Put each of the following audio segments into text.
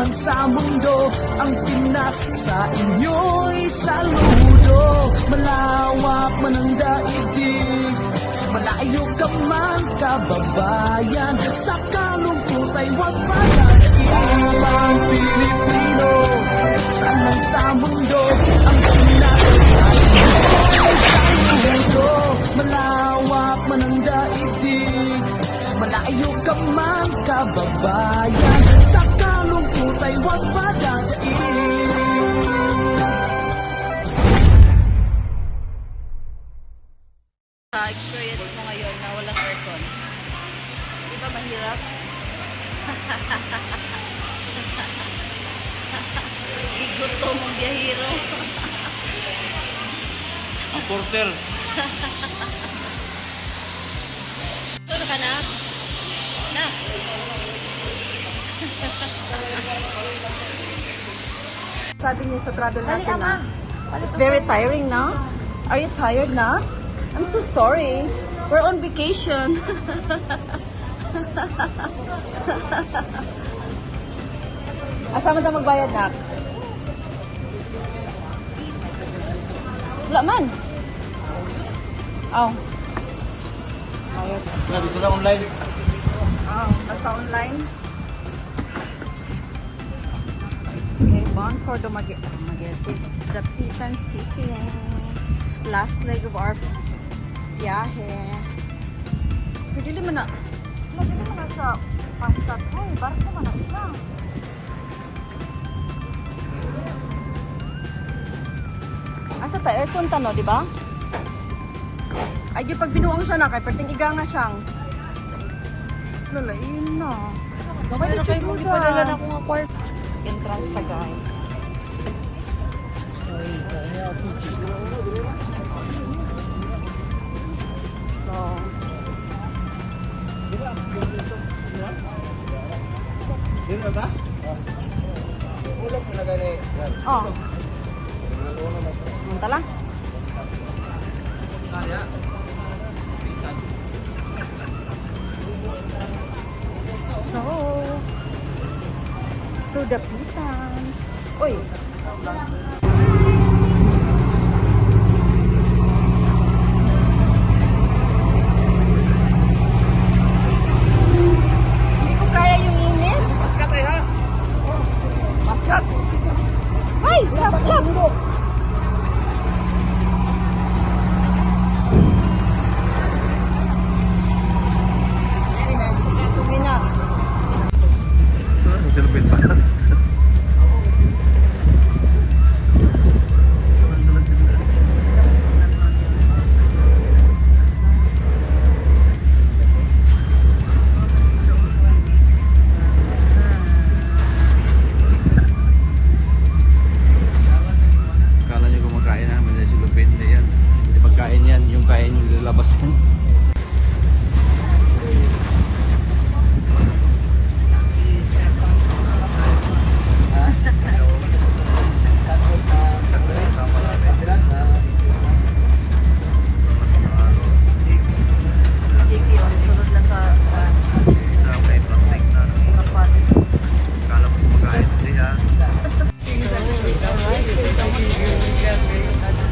lang sa mundo. Ang Pinas sa inyo'y saludo. Malawak man ang daigdig, malayo ka man kababayan, sa kalungkot ay huwag pagdating. Pilipino, saan man sa mundo, ang Pinas sa inyo'y saludo. Malawak man ang daigdig, malayo ka man kababayan, sa kalungkot ay huwag pagdating. Experience mo ngayon na walang aircon. Di ba mahirap? Igutom ang biyahero. Ang porter. Gusto ka na? Na? Sabi niyo sa travel natin na, it's very tiring na. Are you tired na? I'm so sorry. We're on vacation. Asa man tayo magbayad, nak? Wala man. Oh. Bayad. Dito na online. Oh, basta online. Okay, bound for Dumaguete. The Pitan City. Last leg of our biyahe. Pero dili man na. Dili man na sa pastat ko. Barko man na siya. Asa ta aircon ta no, di ba? Ay, yung pag binuang siya na, kay perting iga nga siyang. Lalain na. Why did you do that? Entrance na, guys. So, oh. Mantala. So, to the Pitans. Uy! Hindi ko kaya yung init. Maskat eh ha? Maskat! Ay! Lap! Tuloy na. Silupin pa. Kala nyo kumakain ha, may silupin na yan. Hindi pagkain yan, yung kain yung nilalabas yan.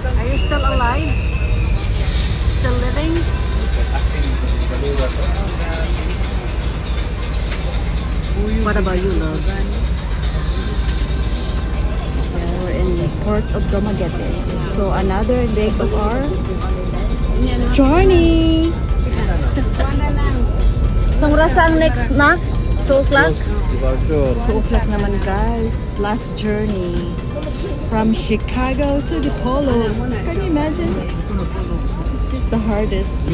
Are you still alive? Still living? What about you, love? Yeah, we're in the port of Dumaguete. So another day of our journey. Isang rasang next na? 2 o'clock? 2 o'clock naman, guys. Last journey from Chicago to the Polo. Can you imagine? This is the hardest.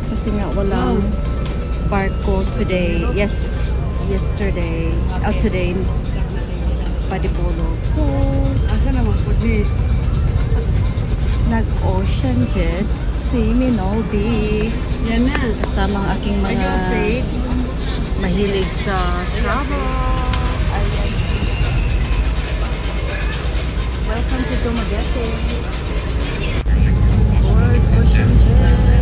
Kasi nga walang barko today. Yes, yesterday. Today pa di Polo. So, asa naman po di? Nag-ocean jet si Minobi. Yan na. Kasama ang aking mga mahilig sa travel. Ayan. Welcome to Dumaguete. Board ocean jet.